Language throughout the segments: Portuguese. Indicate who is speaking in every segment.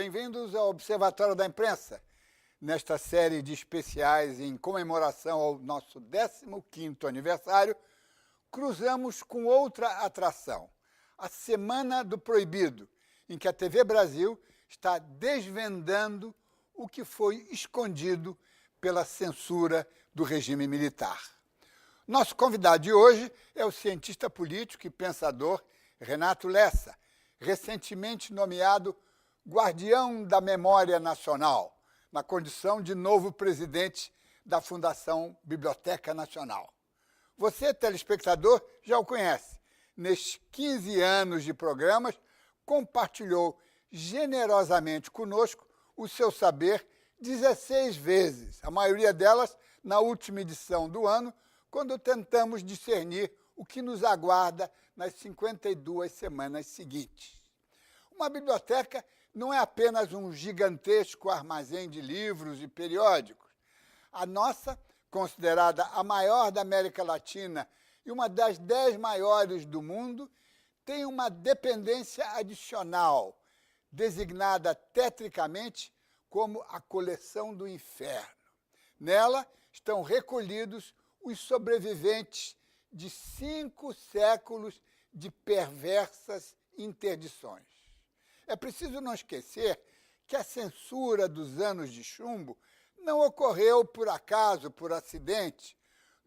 Speaker 1: Bem-vindos ao Observatório da Imprensa. Nesta série de especiais em comemoração ao nosso 15º aniversário, cruzamos com outra atração, a Semana do Proibido, em que a TV Brasil está desvendando o que foi escondido pela censura do regime militar. Nosso convidado de hoje é o cientista político e pensador Renato Lessa, recentemente nomeado Guardião da Memória Nacional, na condição de novo presidente da Fundação Biblioteca Nacional. Você, telespectador, já o conhece. Nestes 15 anos de programas, compartilhou generosamente conosco o seu saber 16 vezes, a maioria delas na última edição do ano, quando tentamos discernir o que nos aguarda nas 52 semanas seguintes. Uma biblioteca não é apenas um gigantesco armazém de livros e periódicos. A nossa, considerada a maior da América Latina e uma das 10 maiores do mundo, tem uma dependência adicional, designada tetricamente como a coleção do inferno. Nela estão recolhidos os sobreviventes de 5 séculos de perversas interdições. É preciso não esquecer que a censura dos anos de chumbo não ocorreu por acaso, por acidente.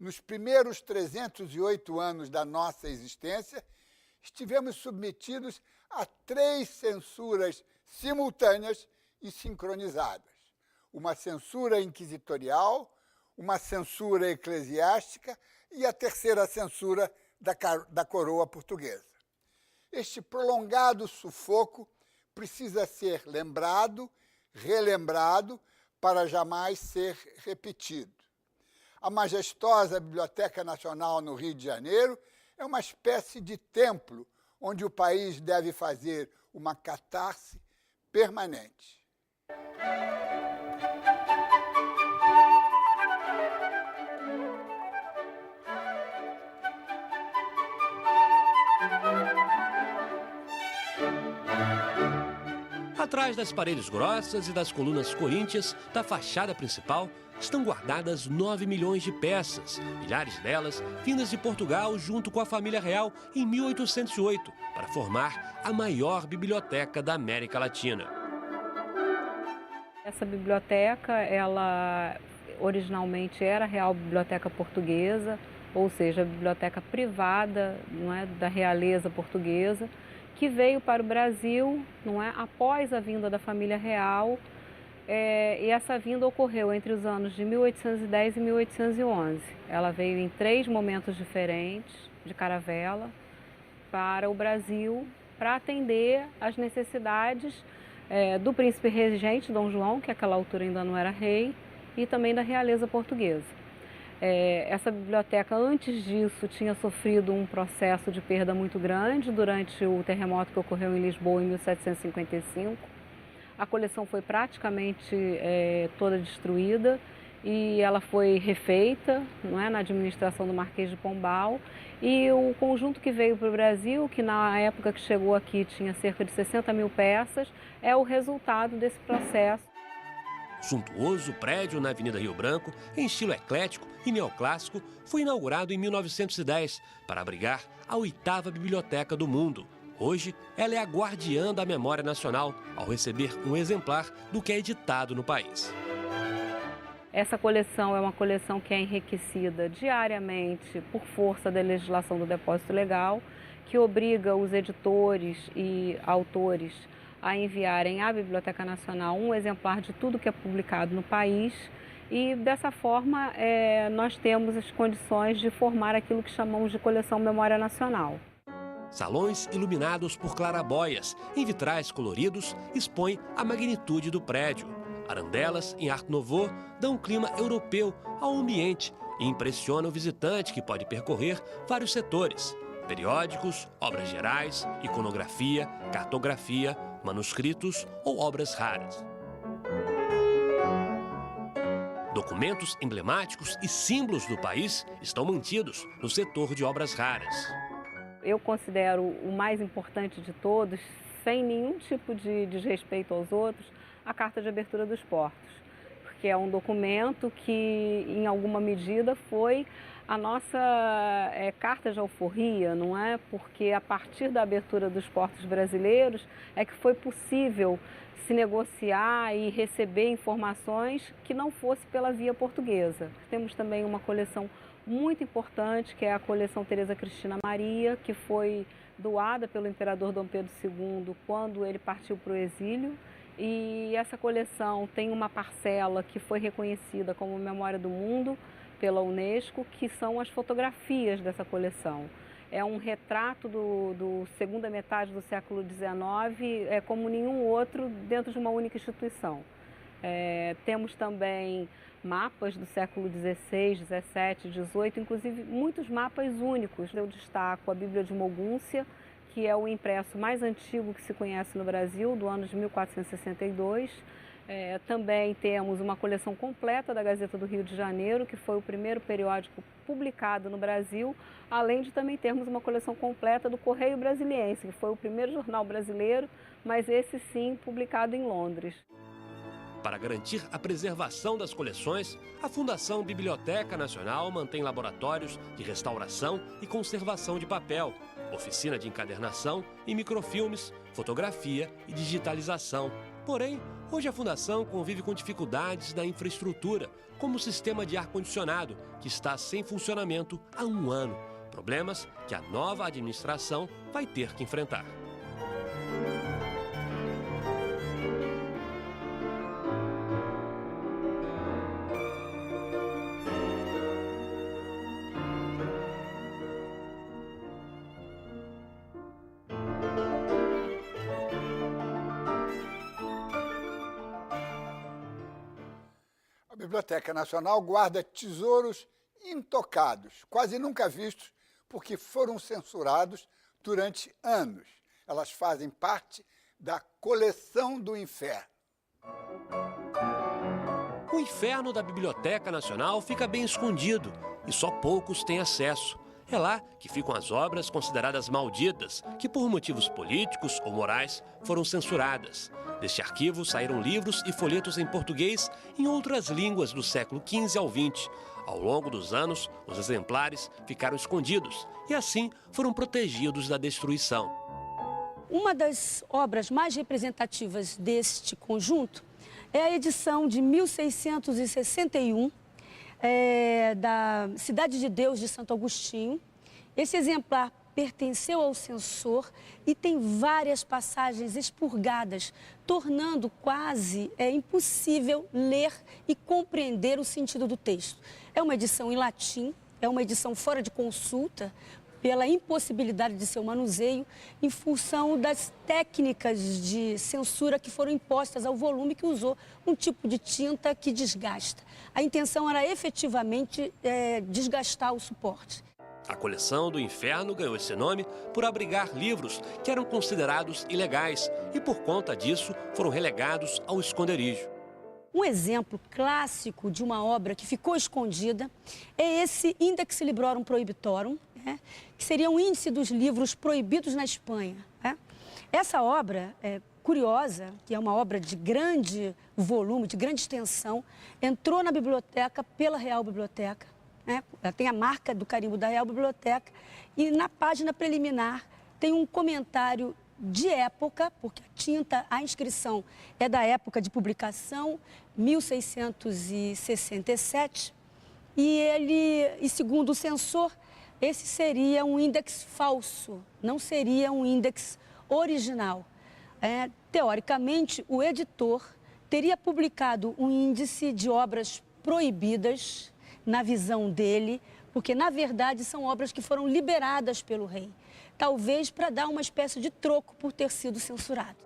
Speaker 1: Nos primeiros 308 anos da nossa existência, estivemos submetidos a 3 censuras simultâneas e sincronizadas. Uma censura inquisitorial, uma censura eclesiástica e a terceira censura da coroa portuguesa. Este prolongado sufoco precisa ser lembrado, relembrado, para jamais ser repetido. A majestosa Biblioteca Nacional no Rio de Janeiro é uma espécie de templo onde o país deve fazer uma catarse permanente.
Speaker 2: Atrás das paredes grossas e das colunas coríntias da fachada principal estão guardadas 9 milhões de peças, milhares delas vindas de Portugal junto com a família real em 1808, para formar a maior biblioteca da América Latina.
Speaker 3: Essa biblioteca, ela originalmente era a Real Biblioteca Portuguesa, ou seja, a biblioteca privada, não é, da realeza portuguesa, que veio para o Brasil, não é, após a vinda da família real, e essa vinda ocorreu entre os anos de 1810 e 1811. Ela veio em 3 momentos diferentes de caravela para o Brasil para atender às necessidades do príncipe regente Dom João, que àquela altura ainda não era rei, e também da realeza portuguesa. Essa biblioteca, antes disso, tinha sofrido um processo de perda muito grande durante o terremoto que ocorreu em Lisboa em 1755. A coleção foi praticamente toda destruída e ela foi refeita, não é, na administração do Marquês de Pombal. E o conjunto que veio para o Brasil, que na época que chegou aqui tinha cerca de 60 mil peças, é o resultado desse processo.
Speaker 2: Suntuoso prédio na Avenida Rio Branco, em estilo eclético e neoclássico, foi inaugurado em 1910 para abrigar a 8ª biblioteca do mundo. Hoje, ela é a guardiã da memória nacional, ao receber um exemplar do que é editado no país.
Speaker 3: Essa coleção é uma coleção que é enriquecida diariamente por força da legislação do depósito legal, que obriga os editores e autores a enviarem à Biblioteca Nacional um exemplar de tudo que é publicado no país e, dessa forma, nós temos as condições de formar aquilo que chamamos de coleção Memória Nacional.
Speaker 2: Salões iluminados por clarabóias, em vitrais coloridos, expõem a magnitude do prédio. Arandelas em Art Nouveau dão um clima europeu ao ambiente e impressionam o visitante, que pode percorrer vários setores: periódicos, obras gerais, iconografia, cartografia, manuscritos ou obras raras. Documentos emblemáticos e símbolos do país estão mantidos no setor de obras raras.
Speaker 3: Eu considero o mais importante de todos sem nenhum tipo de desrespeito aos outros, a Carta de Abertura dos Portos, porque é um documento que, em alguma medida, foi a nossa carta de alforria, não é? Porque a partir da abertura dos portos brasileiros é que foi possível se negociar e receber informações que não fosse pela via portuguesa. Temos também uma coleção muito importante, que é a coleção Teresa Cristina Maria, que foi doada pelo imperador Dom Pedro II quando ele partiu para o exílio. E essa coleção tem uma parcela que foi reconhecida como Memória do Mundo pela Unesco, que são as fotografias dessa coleção. É um retrato do segunda metade do século XIX, como nenhum outro dentro de uma única instituição. Temos também mapas do século XVI, XVII, XVIII, inclusive muitos mapas únicos. Eu destaco a Bíblia de Mogúncia, que é o impresso mais antigo que se conhece no Brasil, do ano de 1462. Também temos uma coleção completa da Gazeta do Rio de Janeiro, que foi o primeiro periódico publicado no Brasil, além de também termos uma coleção completa do Correio Brasiliense, que foi o primeiro jornal brasileiro, mas esse sim publicado em Londres.
Speaker 2: Para garantir a preservação das coleções, a Fundação Biblioteca Nacional mantém laboratórios de restauração e conservação de papel, oficina de encadernação e microfilmes, fotografia e digitalização. Porém, hoje a Fundação convive com dificuldades na infraestrutura, como o sistema de ar-condicionado, que está sem funcionamento há 1 ano. Problemas que a nova administração vai ter que enfrentar.
Speaker 1: A Biblioteca Nacional guarda tesouros intocados, quase nunca vistos, porque foram censurados durante anos. Elas fazem parte da coleção do inferno.
Speaker 2: O inferno da Biblioteca Nacional fica bem escondido e só poucos têm acesso. É lá que ficam as obras consideradas malditas, que por motivos políticos ou morais foram censuradas. Deste arquivo saíram livros e folhetos em português e em outras línguas do século XV ao XX. Ao longo dos anos, os exemplares ficaram escondidos e assim foram protegidos da destruição.
Speaker 4: Uma das obras mais representativas deste conjunto é a edição de 1661, da Cidade de Deus de Santo Agostinho. Esse exemplar pertenceu ao censor e tem várias passagens expurgadas, tornando quase impossível ler e compreender o sentido do texto. É uma edição em latim, é uma edição fora de consulta, pela impossibilidade de seu manuseio, em função das técnicas de censura que foram impostas ao volume, que usou um tipo de tinta que desgasta. A intenção era efetivamente desgastar o suporte.
Speaker 2: A coleção do inferno ganhou esse nome por abrigar livros que eram considerados ilegais e, por conta disso, foram relegados ao esconderijo.
Speaker 4: Um exemplo clássico de uma obra que ficou escondida é esse Index Librorum Prohibitorum, que seria um índice dos livros proibidos na Espanha. Essa obra curiosa, que é uma obra de grande volume, de grande extensão, entrou na biblioteca pela Real Biblioteca. Ela tem a marca do carimbo da Real Biblioteca e na página preliminar tem um comentário de época, porque a inscrição é da época de publicação, 1667, e segundo o censor, esse seria um índex falso, não seria um índex original. Teoricamente, o editor teria publicado um índice de obras proibidas, na visão dele, porque, na verdade, são obras que foram liberadas pelo rei, talvez para dar uma espécie de troco por ter sido censurado.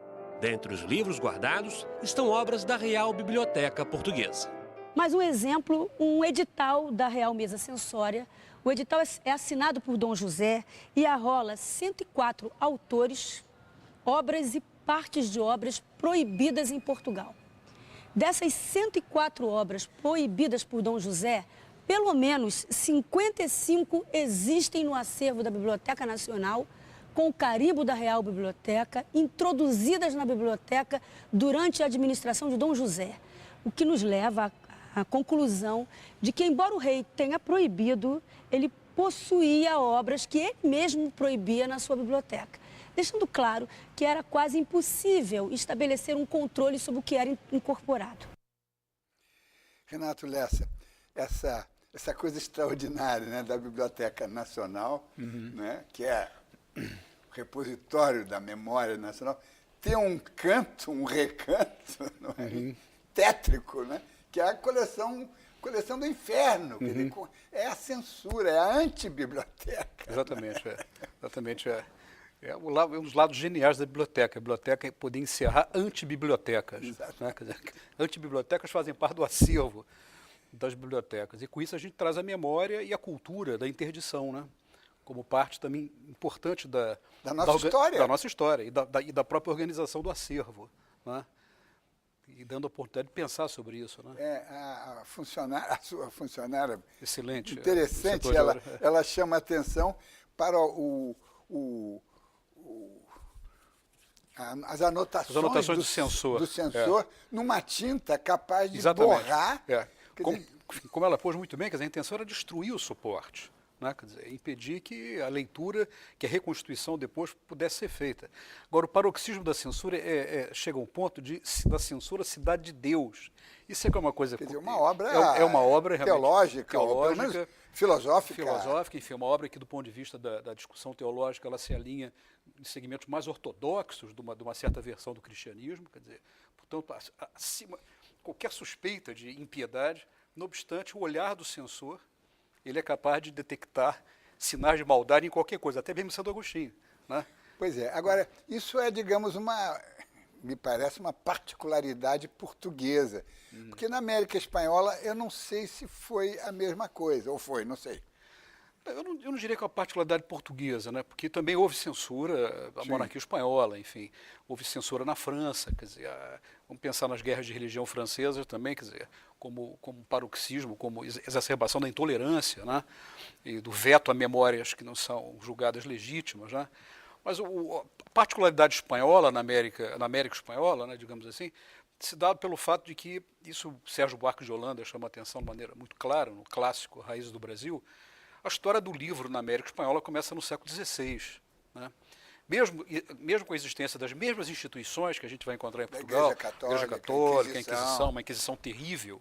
Speaker 2: Dentre os livros guardados estão obras da Real Biblioteca Portuguesa.
Speaker 4: Mais um exemplo, um edital da Real Mesa Censória. O edital é assinado por Dom José e arrola 104 autores, obras e partes de obras proibidas em Portugal. Dessas 104 obras proibidas por Dom José, pelo menos 55 existem no acervo da Biblioteca Nacional com o carimbo da Real Biblioteca, introduzidas na biblioteca durante a administração de Dom José, o que nos leva à conclusão de que, embora o rei tenha proibido, ele possuía obras que ele mesmo proibia na sua biblioteca, deixando claro que era quase impossível estabelecer um controle sobre o que era incorporado.
Speaker 1: Renato Lessa, essa coisa extraordinária, né, da Biblioteca Nacional, né, que é o repositório da memória nacional, tem um canto, um recanto, não é? Tétrico, né, que é a coleção do inferno. Quer dizer, é a censura, é a antibiblioteca.
Speaker 5: Exatamente, exatamente. É um dos lados geniais da biblioteca. A biblioteca é poder encerrar antibibliotecas. Né? Quer dizer, antibibliotecas fazem parte do acervo das bibliotecas. E com isso a gente traz a memória e a cultura da interdição, né? Como parte também importante da nossa história e da própria organização do acervo. Né? E dando a oportunidade de pensar sobre isso. Né?
Speaker 1: A sua funcionária,
Speaker 5: excelente,
Speaker 1: interessante, ela chama atenção para as anotações
Speaker 5: do censor,
Speaker 1: numa tinta capaz de
Speaker 5: exatamente.
Speaker 1: Borrar.
Speaker 5: Como ela pôs muito bem, quer dizer, a intenção era destruir o suporte, né? Quer dizer, impedir que a leitura, que a reconstituição depois pudesse ser feita. Agora, o paroxismo da censura chega a um ponto da censura cidade de Deus. Isso é uma coisa...
Speaker 1: Quer dizer, uma obra
Speaker 5: uma obra
Speaker 1: teológica, ou pelo menos filosófica.
Speaker 5: Enfim, uma obra que, do ponto de vista da discussão teológica, ela se alinha em segmentos mais ortodoxos de uma certa versão do cristianismo. Quer dizer, portanto, acima qualquer suspeita de impiedade, não obstante, o olhar do censor, ele é capaz de detectar sinais de maldade em qualquer coisa, até mesmo Santo Agostinho. Né?
Speaker 1: Pois é. Agora, isso é, digamos, me parece uma particularidade portuguesa. Porque na América Espanhola eu não sei se foi a mesma coisa, ou foi, não sei.
Speaker 5: Eu não diria que é uma particularidade portuguesa, né? Porque também houve censura da monarquia espanhola, enfim, houve censura na França, quer dizer, vamos pensar nas guerras de religião francesas também, quer dizer, como paroxismo, como exacerbação da intolerância, né? E do veto a memórias que não são julgadas legítimas, né? Mas a particularidade espanhola na América espanhola, né, digamos assim, se dá pelo fato de que isso Sérgio Buarque de Holanda chama a atenção de maneira muito clara no clássico Raízes do Brasil. A história do livro na América Espanhola começa no século XVI. Né? Mesmo com a existência das mesmas instituições que a gente vai encontrar em Portugal, Igreja Católica, a Inquisição, uma Inquisição terrível,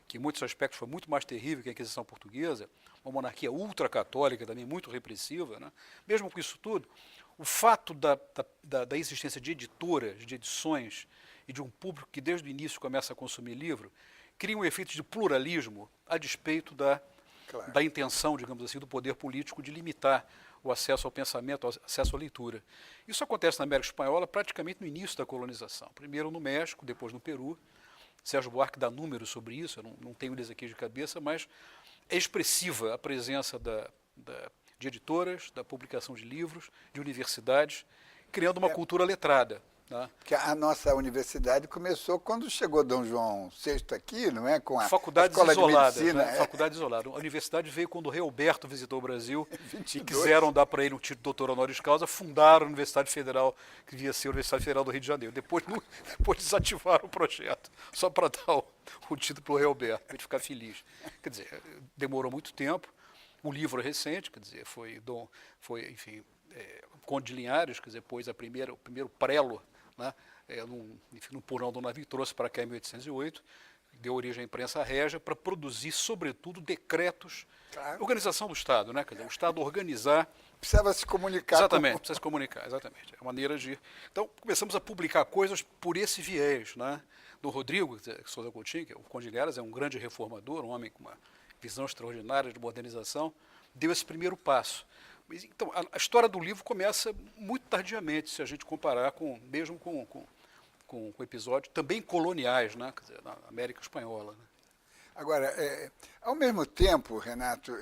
Speaker 5: que em muitos aspectos foi muito mais terrível que a Inquisição portuguesa, uma monarquia ultracatólica também muito repressiva. Né? Mesmo com isso tudo, o fato da existência de editoras, de edições e de um público que desde o início começa a consumir livro, cria um efeito de pluralismo a despeito da intenção, digamos assim, do poder político de limitar o acesso ao pensamento, o acesso à leitura. Isso acontece na América Espanhola praticamente no início da colonização. Primeiro no México, depois no Peru. Sérgio Buarque dá números sobre isso, eu não tenho eles aqui de cabeça, mas é expressiva a presença de editoras, da publicação de livros, de universidades, criando uma cultura letrada. Né?
Speaker 1: Porque a nossa universidade começou quando chegou Dom João VI aqui, não é? Com a Escola de Medicina.
Speaker 5: Né? Faculdade isolada. A universidade veio quando o rei Alberto visitou o Brasil e quiseram dar para ele um título de doutor honoris causa, fundaram a Universidade Federal, que devia ser a Universidade Federal do Rio de Janeiro. Depois desativaram o projeto, só para dar o título para o rei Alberto, para ele ficar feliz. Quer dizer, demorou muito tempo. O livro é recente, quer dizer, foi enfim, Conde de Linhares, quer dizer, pôs o primeiro prelo, né, no porão do navio, trouxe para cá em 1808, deu origem à imprensa régia para produzir, sobretudo, decretos, organização do Estado, né, quer dizer, o Estado organizar...
Speaker 1: Precisava se comunicar.
Speaker 5: Exatamente, precisa se comunicar, exatamente. É a maneira de... Então, começamos a publicar coisas por esse viés, né, do Rodrigo Souza Coutinho, que é o Conde de Linhares, é um grande reformador, um homem com uma visão extraordinária de modernização, deu esse primeiro passo. Então, a história do livro começa muito tardiamente, se a gente comparar mesmo com episódios também coloniais, né, quer dizer, na América Espanhola. Né?
Speaker 1: Agora, ao mesmo tempo, Renato,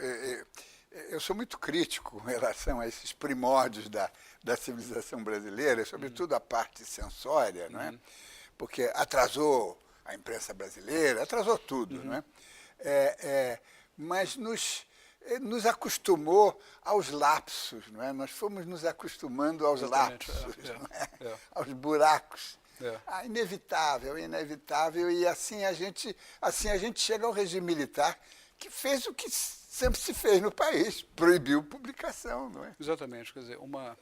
Speaker 1: eu sou muito crítico em relação a esses primórdios da civilização brasileira, sobretudo a parte censória, não é? Porque atrasou a imprensa brasileira, atrasou tudo, não é? Mas nos acostumou aos lapsos, não é? Nós fomos nos acostumando aos
Speaker 5: Exatamente,
Speaker 1: lapsos, não é? Aos buracos. Inevitável, inevitável, e assim a gente chega ao regime militar, que fez o que sempre se fez no país, proibiu publicação, não é?
Speaker 5: Exatamente, quer dizer, uma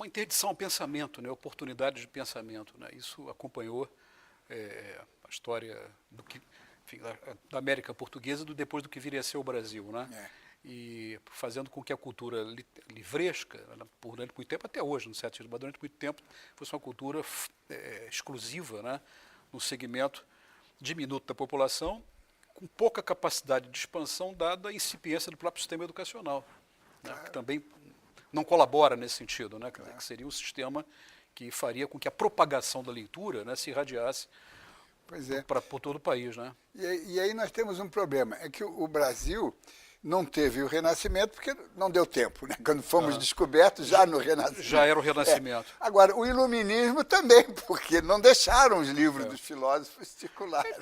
Speaker 5: interdição ao pensamento, né? Oportunidade de pensamento, né? Isso acompanhou a história da América Portuguesa depois do que viria a ser o Brasil, né? E fazendo com que a cultura livresca, durante muito tempo, até hoje, no certo sentido, mas durante muito tempo, fosse uma cultura exclusiva, né? No segmento diminuto da população, com pouca capacidade de expansão, dada a incipiência do próprio sistema educacional, né? Que também não colabora nesse sentido, né? Que seria um sistema que faria com que a propagação da leitura, né, se irradiasse por todo o país, né?
Speaker 1: E aí nós temos um problema, é que o Brasil não teve o Renascimento porque não deu tempo, né? Quando fomos descobertos, já no Renascimento.
Speaker 5: Já era o Renascimento.
Speaker 1: Agora, o Iluminismo também, porque não deixaram os livros dos filósofos circularem.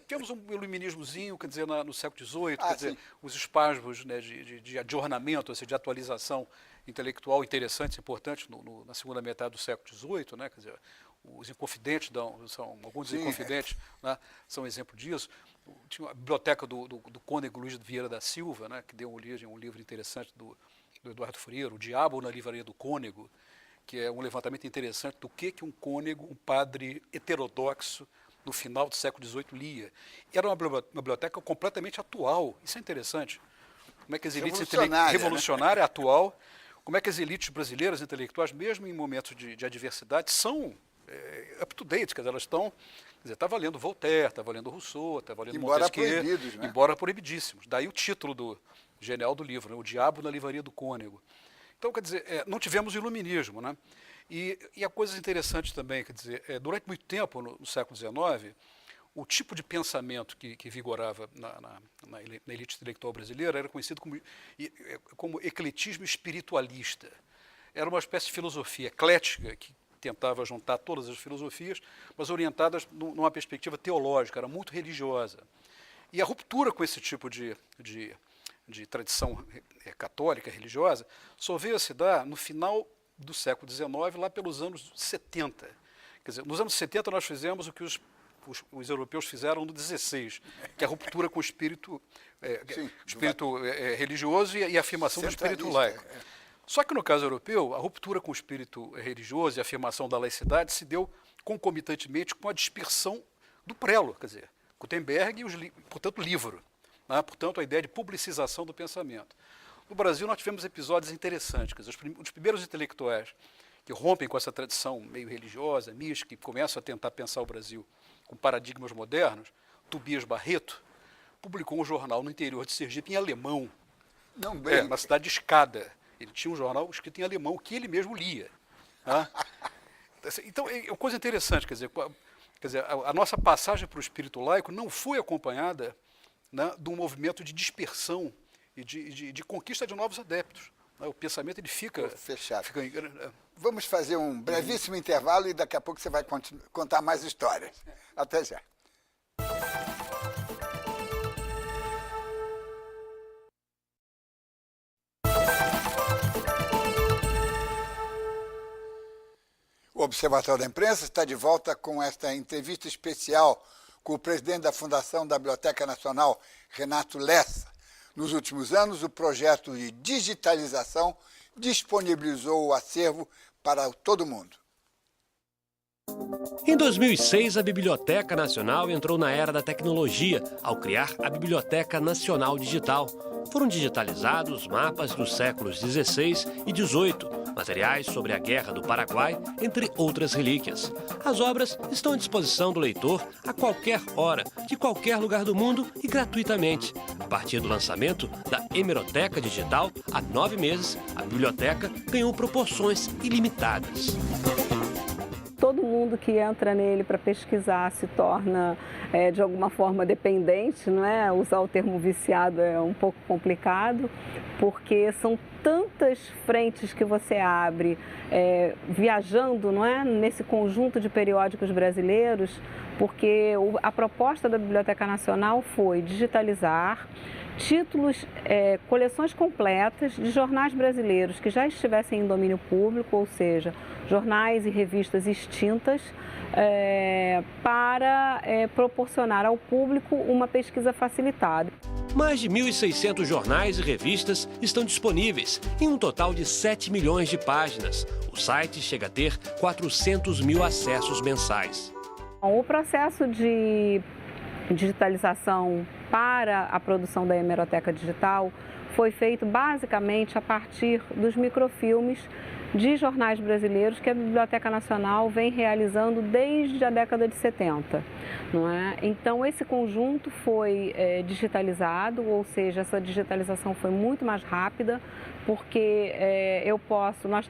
Speaker 5: Temos um iluminismozinho, quer dizer, no século XVIII, quer dizer, os espasmos, né, de ornamento, ou seja, de atualização intelectual interessantes, importantes na segunda metade do século XVIII, né? Quer dizer, os Inconfidentes, alguns dos Inconfidentes, né, são exemplo disso. Tinha a biblioteca do Cônego Luiz Vieira da Silva, né, que deu origem a um livro interessante do Eduardo Freire, O Diabo na Livraria do Cônego, que é um levantamento interessante do que um cônego, um padre heterodoxo, no final do século XVIII, lia. Era uma biblioteca completamente atual. Isso é interessante. Como é que as elites revolucionária, né? Atual, como é que as elites brasileiras intelectuais, mesmo em momentos de adversidade, são up-to-date, quer dizer, elas estão... Quer dizer, estava lendo Voltaire, estava lendo Rousseau, estava lendo Montesquieu,
Speaker 1: né?
Speaker 5: Embora proibidíssimos. Daí o título genial do livro, né? O Diabo na Livraria do Cônego. Então, quer dizer, não tivemos iluminismo, né? E a coisa interessante também, quer dizer, durante muito tempo, no século XIX, o tipo de pensamento que vigorava na elite intelectual brasileira era conhecido como ecletismo espiritualista. Era uma espécie de filosofia eclética que tentava juntar todas as filosofias, mas orientadas numa perspectiva teológica, era muito religiosa. E a ruptura com esse tipo de tradição católica, religiosa, só veio a se dar no final do século XIX, lá pelos anos 70. Quer dizer, nos anos 70 nós fizemos o que os europeus fizeram no 16, que é a ruptura com o espírito religioso e a afirmação do espírito laico. Só que no caso europeu, a ruptura com o espírito religioso e a afirmação da laicidade se deu concomitantemente com a dispersão do prelo, quer dizer, Gutenberg e, portanto, o livro, né? Portanto, a ideia de publicização do pensamento. No Brasil, nós tivemos episódios interessantes, quer dizer, os primeiros intelectuais que rompem com essa tradição meio religiosa, mística, e começam a tentar pensar o Brasil com paradigmas modernos, Tobias Barreto publicou um jornal no interior de Sergipe em alemão, na cidade de Escada. Ele tinha um jornal escrito em alemão, que ele mesmo lia. Tá? Então, é uma coisa interessante, quer dizer, a nossa passagem para o espírito laico não foi acompanhada, né, de um movimento de dispersão e de conquista de novos adeptos. O pensamento ele fica
Speaker 1: fechado. Vamos fazer um brevíssimo intervalo e daqui a pouco você vai contar mais histórias. Até já. O Observatório da Imprensa está de volta com esta entrevista especial com o presidente da Fundação da Biblioteca Nacional, Renato Lessa. Nos últimos anos, o projeto de digitalização disponibilizou o acervo para todo mundo.
Speaker 2: Em 2006, a Biblioteca Nacional entrou na era da tecnologia ao criar a Biblioteca Nacional Digital. Foram digitalizados mapas dos séculos XVI e XVIII, materiais sobre a Guerra do Paraguai, entre outras relíquias. As obras estão à disposição do leitor a qualquer hora, de qualquer lugar do mundo e gratuitamente. A partir do lançamento da Hemeroteca Digital, há 9 meses, a biblioteca ganhou proporções ilimitadas.
Speaker 3: Todo mundo que entra nele para pesquisar se torna, de alguma forma, dependente, não é? Usar o termo viciado é um pouco complicado, porque são tantas frentes que você abre, viajando, não é? Nesse conjunto de periódicos brasileiros, porque a proposta da Biblioteca Nacional foi digitalizar títulos, coleções completas de jornais brasileiros que já estivessem em domínio público, ou seja, jornais e revistas extintas, para proporcionar ao público uma pesquisa facilitada.
Speaker 2: Mais de 1.600 jornais e revistas estão disponíveis, em um total de 7 milhões de páginas. O site chega a ter 400 mil acessos mensais.
Speaker 3: O processo de digitalização para a produção da hemeroteca digital foi feito basicamente a partir dos microfilmes de jornais brasileiros que a Biblioteca Nacional vem realizando desde a década de 70. Não é? Então, esse conjunto foi digitalizado, ou seja, essa digitalização foi muito mais rápida, porque nós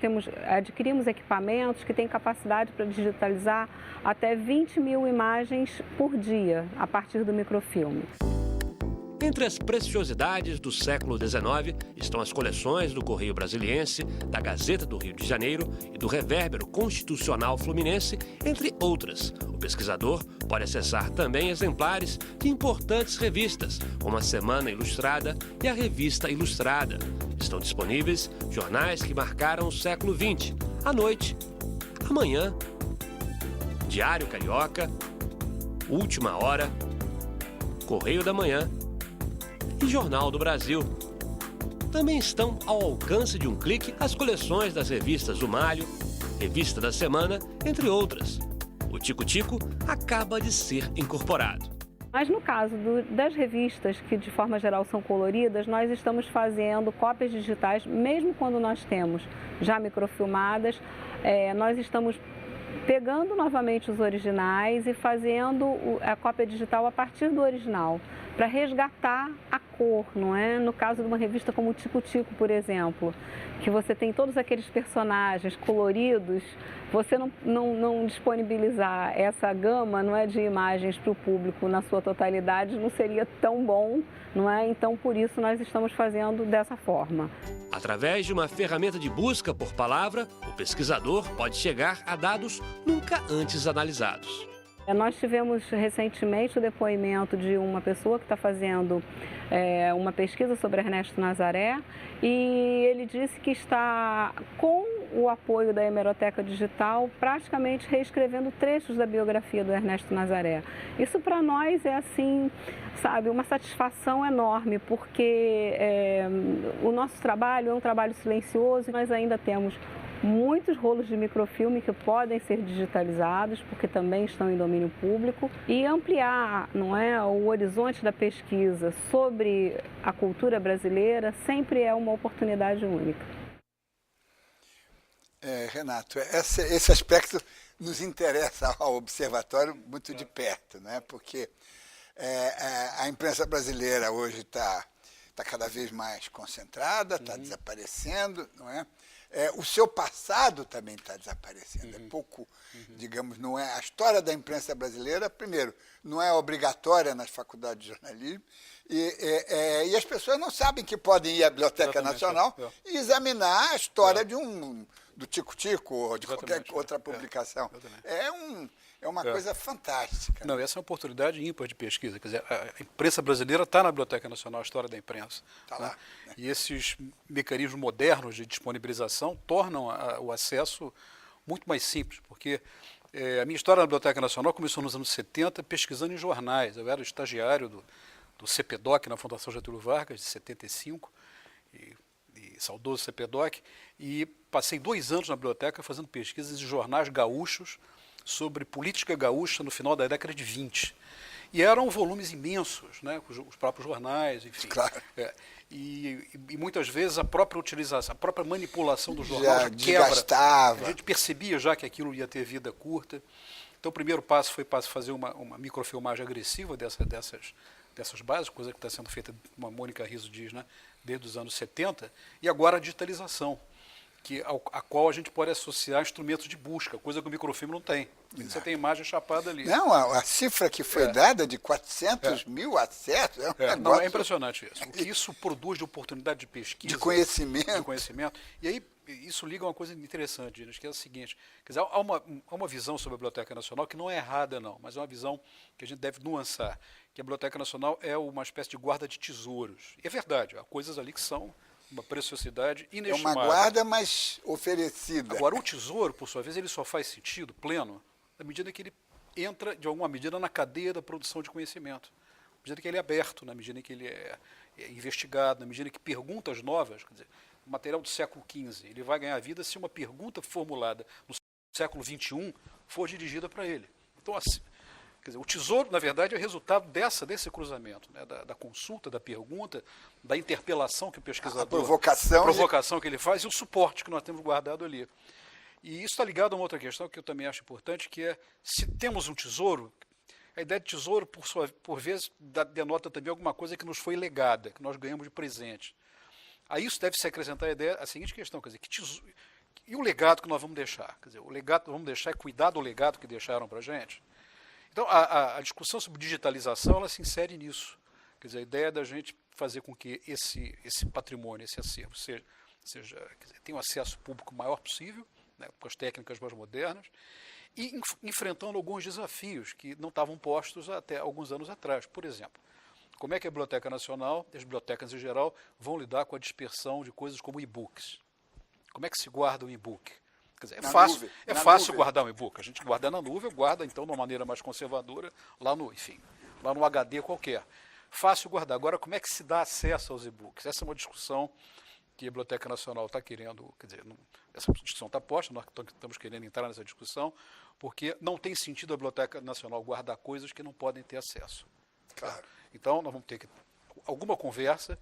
Speaker 3: adquirimos equipamentos que têm capacidade para digitalizar até 20 mil imagens por dia, a partir do microfilme.
Speaker 2: Entre as preciosidades do século XIX estão as coleções do Correio Brasiliense, da Gazeta do Rio de Janeiro e do Revérbero Constitucional Fluminense, entre outras. O pesquisador pode acessar também exemplares de importantes revistas, como a Semana Ilustrada e a Revista Ilustrada. Estão disponíveis jornais que marcaram o século XX, A Noite, Amanhã, Diário Carioca, Última Hora, Correio da Manhã e Jornal do Brasil. Também estão ao alcance de um clique as coleções das revistas O Malho, Revista da Semana, entre outras. O Tico-Tico acaba de ser incorporado.
Speaker 3: Mas no caso das revistas, que de forma geral são coloridas, nós estamos fazendo cópias digitais, mesmo quando nós temos já microfilmadas, nós estamos pegando novamente os originais e fazendo a cópia digital a partir do original, para resgatar a cor, não é? No caso de uma revista como o Tico-Tico, por exemplo, que você tem todos aqueles personagens coloridos, você não disponibilizar essa gama, não é, de imagens para o público na sua totalidade não seria tão bom, não é? Então, por isso, nós estamos fazendo dessa forma.
Speaker 2: Através de uma ferramenta de busca por palavra, o pesquisador pode chegar a dados nunca antes analisados.
Speaker 3: Nós tivemos recentemente o depoimento de uma pessoa que está fazendo uma pesquisa sobre Ernesto Nazaré, e ele disse que está, com o apoio da hemeroteca digital, praticamente reescrevendo trechos da biografia do Ernesto Nazaré. Isso para nós é assim, sabe, uma satisfação enorme, porque o nosso trabalho é um trabalho silencioso e nós ainda temos muitos rolos de microfilme que podem ser digitalizados, porque também estão em domínio público, e ampliar, não é, o horizonte da pesquisa sobre a cultura brasileira sempre é uma oportunidade única.
Speaker 1: Renato, esse aspecto nos interessa ao Observatório muito de perto, né? Porque a imprensa brasileira hoje está cada vez mais concentrada, está desaparecendo, não é? O seu passado também está desaparecendo. É pouco, digamos, não é. A história da imprensa brasileira, primeiro, não é obrigatória nas faculdades de jornalismo, e as pessoas não sabem que podem ir à Biblioteca Nacional e examinar a história do Tico-Tico ou de qualquer outra publicação. É uma coisa fantástica.
Speaker 5: Não, essa é uma oportunidade ímpar de pesquisa. Quer dizer, a imprensa brasileira está na Biblioteca Nacional, a história da imprensa.
Speaker 1: Tá lá,
Speaker 5: né? E esses mecanismos modernos de disponibilização tornam o acesso muito mais simples, porque a minha história na Biblioteca Nacional começou nos anos 70 pesquisando em jornais. Eu era estagiário do CPDOC, na Fundação Getúlio Vargas, de 75, e saudoso CPDOC, e passei 2 anos na biblioteca fazendo pesquisas em jornais gaúchos sobre política gaúcha no final da década de 20. E eram volumes imensos, né, os próprios jornais, enfim.
Speaker 1: Claro.
Speaker 5: E muitas vezes a própria utilização, a própria manipulação do jornal
Speaker 1: já
Speaker 5: quebra.
Speaker 1: desgastava.
Speaker 5: A gente percebia já que aquilo ia ter vida curta. Então o primeiro passo foi fazer uma microfilmagem agressiva dessas bases, coisa que está sendo feita, como a Mônica Rizzo diz, né, desde os anos 70, e agora a digitalização, a qual a gente pode associar instrumentos de busca, coisa que o microfilme não tem. Você tem imagem chapada ali.
Speaker 1: Não, a cifra que foi dada de 400 mil acessos é um negócio...
Speaker 5: Não, é impressionante isso. O que isso produz de oportunidade de pesquisa.
Speaker 1: De conhecimento.
Speaker 5: E aí, isso liga a uma coisa interessante, Dinas, que é o seguinte, quer dizer, há uma visão sobre a Biblioteca Nacional que não é errada, não, mas é uma visão que a gente deve nuançar, que a Biblioteca Nacional é uma espécie de guarda de tesouros. E é verdade, há coisas ali que são uma preciosidade
Speaker 1: É
Speaker 5: inestimável.
Speaker 1: uma guarda, mas oferecida.
Speaker 5: Agora, o tesouro, por sua vez, ele só faz sentido pleno na medida que ele entra, de alguma medida, na cadeia da produção de conhecimento. Na medida que ele é aberto, na medida que ele é investigado, na medida que perguntas novas, quer dizer, o material do século XV, ele vai ganhar vida se uma pergunta formulada no século XXI for dirigida para ele. Então, assim, quer dizer, o tesouro, na verdade, é o resultado desse cruzamento, né, da consulta, da pergunta, da interpelação que o pesquisador...
Speaker 1: A provocação
Speaker 5: que ele faz e o suporte que nós temos guardado ali. E isso está ligado a uma outra questão que eu também acho importante, que é, se temos um tesouro, a ideia de tesouro, por vezes, denota também alguma coisa que nos foi legada, que nós ganhamos de presente. A isso deve se acrescentar a seguinte questão, quer dizer, e o legado que nós vamos deixar? Quer dizer, o legado que nós vamos deixar é cuidar do legado que deixaram para a gente? Então, a discussão sobre digitalização, ela se insere nisso. Quer dizer, a ideia da gente fazer com que esse patrimônio, esse acervo, tenha um acesso público maior possível, né, com as técnicas mais modernas, e enfrentando alguns desafios que não estavam postos até alguns anos atrás. Por exemplo, como é que a Biblioteca Nacional, as bibliotecas em geral, vão lidar com a dispersão de coisas como e-books? Como é que se guarda um e-book? Quer dizer, é fácil guardar um e-book. A gente guarda na nuvem, guarda então de uma maneira mais conservadora, lá no HD qualquer. Fácil guardar. Agora, como é que se dá acesso aos e-books? Essa é uma discussão que a Biblioteca Nacional está querendo, quer dizer, essa discussão está posta, nós estamos querendo entrar nessa discussão, porque não tem sentido a Biblioteca Nacional guardar coisas que não podem ter acesso.
Speaker 1: Claro.
Speaker 5: Então, nós vamos ter que... Alguma conversa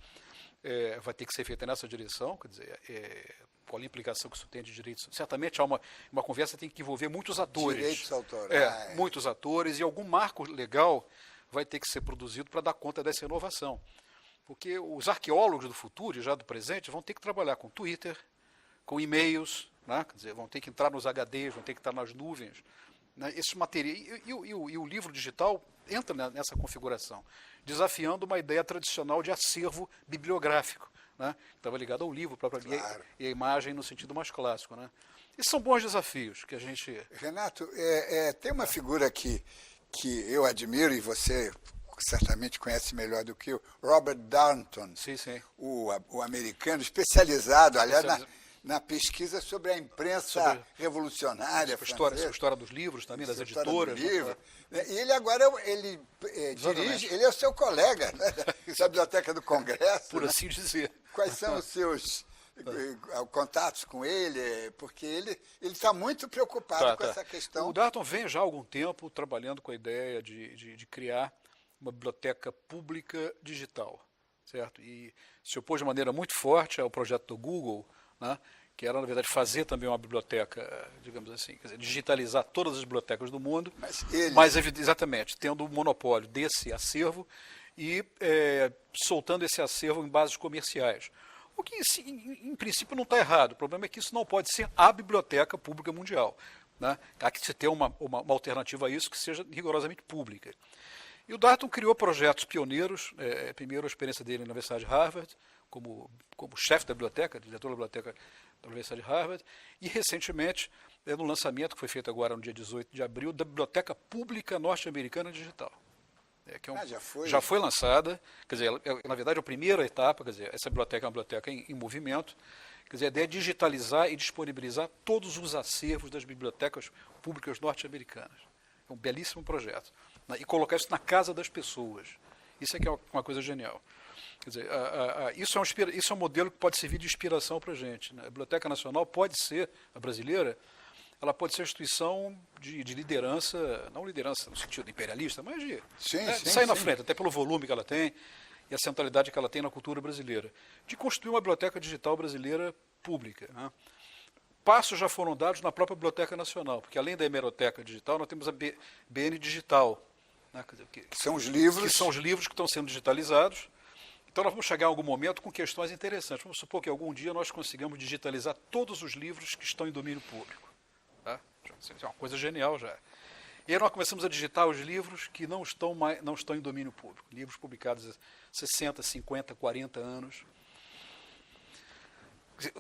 Speaker 5: vai ter que ser feita nessa direção, quer dizer, qual a implicação que isso tem de direitos. Certamente há uma conversa que tem que envolver muitos atores.
Speaker 1: Direitos autorais.
Speaker 5: Muitos atores, e algum marco legal vai ter que ser produzido para dar conta dessa inovação. Porque os arqueólogos do futuro e já do presente vão ter que trabalhar com Twitter, com e-mails, né? Quer dizer, vão ter que entrar nos HDs, vão ter que estar nas nuvens. Né? Esse material, e o livro digital entra nessa configuração, desafiando uma ideia tradicional de acervo bibliográfico, né? Estava ligado ao livro propriamente, claro, e a imagem no sentido mais clássico. Né? Esses são bons desafios que a gente...
Speaker 1: Renato, tem uma figura que eu admiro, e você certamente conhece melhor do que eu, Robert Darnton,
Speaker 5: sim.
Speaker 1: O americano, especializado, aliás, na pesquisa sobre a imprensa revolucionária
Speaker 5: francesa. História dos livros também, das editoras.
Speaker 1: E ele agora dirige, ele é o seu colega, né, da Biblioteca do Congresso.
Speaker 5: Por assim dizer.
Speaker 1: Quais são os seus contatos com ele? Porque ele está muito preocupado com essa questão.
Speaker 5: O Darnton vem já há algum tempo trabalhando com a ideia de criar uma biblioteca pública digital, certo? E se opôs de maneira muito forte ao projeto do Google, né, que era, na verdade, fazer também uma biblioteca, digamos assim, quer dizer, digitalizar todas as bibliotecas do mundo, mas exatamente, tendo o monopólio desse acervo e soltando esse acervo em bases comerciais. O que, em princípio, não está errado. O problema é que isso não pode ser a biblioteca pública mundial. Né? Há que se ter uma alternativa a isso que seja rigorosamente pública. E o Darnton criou projetos pioneiros, primeiro a experiência dele na Universidade de Harvard, como chefe da biblioteca, diretor da biblioteca da Universidade de Harvard, e recentemente no lançamento, que foi feito agora no dia 18 de abril, da Biblioteca Pública Norte-Americana Digital. Já foi lançada, quer dizer, na verdade, a primeira etapa, quer dizer, essa biblioteca é uma biblioteca em movimento, quer dizer, a ideia é digitalizar e disponibilizar todos os acervos das bibliotecas públicas norte-americanas. É um belíssimo projeto. Né? E colocar isso na casa das pessoas. Isso é que é uma coisa genial. Quer dizer, isso é um modelo que pode servir de inspiração para a gente. Né? A Biblioteca Nacional pode ser, a brasileira, ela pode ser uma instituição de liderança, não liderança no sentido imperialista, mas de sair na frente, até pelo volume que ela tem e a centralidade que ela tem na cultura brasileira. De construir uma biblioteca digital brasileira pública. Né? Passos já foram dados na própria Biblioteca Nacional, porque além da hemeroteca digital, nós temos a BN Digital. Né? Quer dizer, que são os livros que estão sendo digitalizados. Então, nós vamos chegar em algum momento com questões interessantes. Vamos supor que algum dia nós consigamos digitalizar todos os livros que estão em domínio público. Tá? Isso é uma coisa genial já. E aí nós começamos a digitar os livros que não estão em domínio público. Livros publicados há 60, 50, 40 anos.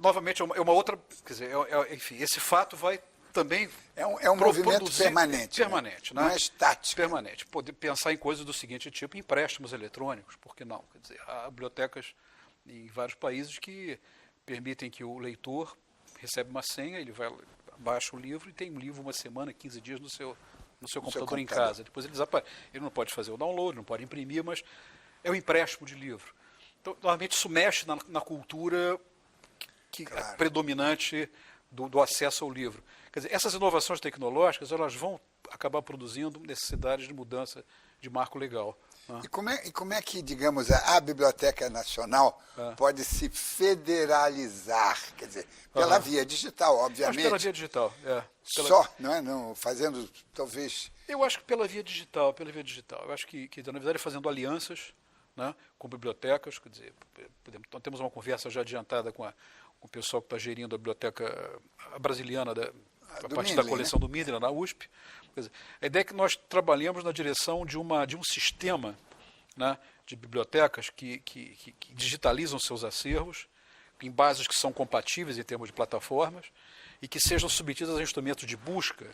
Speaker 5: novamente, é uma outra... Quer dizer, enfim, esse fato vai também...
Speaker 1: É um movimento permanente.
Speaker 5: Permanente, né?
Speaker 1: Não é estático.
Speaker 5: Permanente. Poder pensar em coisas do seguinte tipo, empréstimos eletrônicos, por que não? Quer dizer, há bibliotecas em vários países que permitem que o leitor recebe uma senha, ele vai, baixa o livro e tem um livro uma semana, 15 dias no seu computador em casa. Depois ele desaparece. Ele não pode fazer o download, não pode imprimir, mas é um empréstimo de livro. Então, normalmente isso mexe na cultura
Speaker 1: Claro.
Speaker 5: predominante do acesso ao livro. Quer dizer, essas inovações tecnológicas, elas vão acabar produzindo necessidades de mudança de marco legal. Né?
Speaker 1: E como é que, digamos, a Biblioteca Nacional pode se federalizar? Quer dizer, pela via digital, obviamente.
Speaker 5: Mas pela via digital,
Speaker 1: Só, não é? Não, fazendo, talvez...
Speaker 5: Eu acho que pela via digital. Eu acho que na verdade, fazendo alianças, né, com bibliotecas, quer dizer, então, temos uma conversa já adiantada com o pessoal que está gerindo a biblioteca brasiliana, a partir da coleção, né, do Mindler, na USP. Quer dizer, a ideia é que nós trabalhamos na direção de um sistema, né, de bibliotecas que digitalizam seus acervos em bases que são compatíveis em termos de plataformas e que sejam submetidas a instrumentos de busca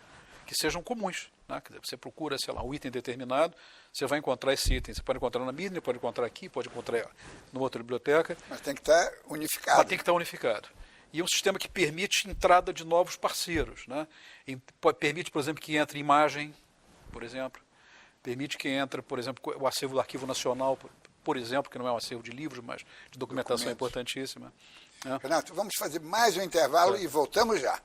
Speaker 5: que sejam comuns. Né? Quer dizer, você procura, sei lá, um item determinado, você vai encontrar esse item. Você pode encontrar na Mindler, pode encontrar aqui, pode encontrar numa outra biblioteca.
Speaker 1: Mas tem que estar unificado.
Speaker 5: Mas tem que estar unificado. E é um sistema que permite entrada de novos parceiros. Né? Permite, por exemplo, que entre imagem, por exemplo. Permite que entre, por exemplo, o acervo do Arquivo Nacional, por exemplo, que não é um acervo de livros, mas de documentação importantíssima. Né?
Speaker 1: Renato, vamos fazer mais um intervalo e voltamos já.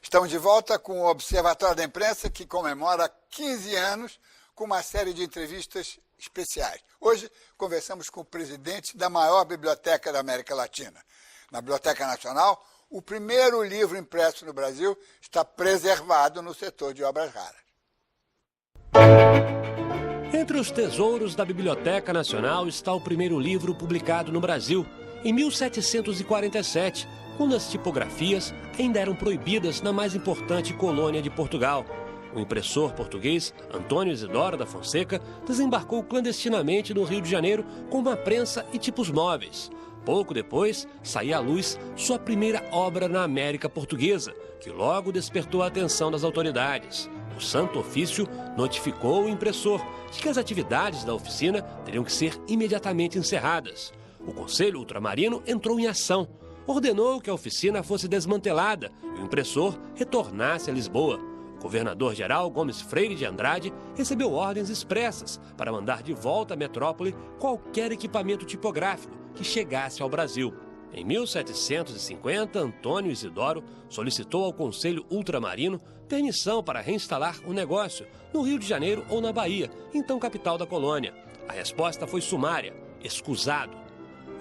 Speaker 1: Estamos de volta com o Observatório da Imprensa, que comemora 15 anos com uma série de entrevistas especiais. Hoje, conversamos com o presidente da maior biblioteca da América Latina. Na Biblioteca Nacional, o primeiro livro impresso no Brasil está preservado no setor de obras raras.
Speaker 2: Entre os tesouros da Biblioteca Nacional está o primeiro livro publicado no Brasil, em 1747, quando as tipografias ainda eram proibidas na mais importante colônia de Portugal. O impressor português Antônio Isidoro da Fonseca desembarcou clandestinamente no Rio de Janeiro com uma prensa e tipos móveis. Pouco depois, saía à luz sua primeira obra na América Portuguesa, que logo despertou a atenção das autoridades. O Santo Ofício notificou o impressor de que as atividades da oficina teriam que ser imediatamente encerradas. O Conselho Ultramarino entrou em ação. Ordenou que a oficina fosse desmantelada e o impressor retornasse a Lisboa. O governador-geral Gomes Freire de Andrade recebeu ordens expressas para mandar de volta à metrópole qualquer equipamento tipográfico que chegasse ao Brasil. Em 1750, Antônio Isidoro solicitou ao Conselho Ultramarino permissão para reinstalar o negócio no Rio de Janeiro ou na Bahia, então capital da colônia. A resposta foi sumária: escusado.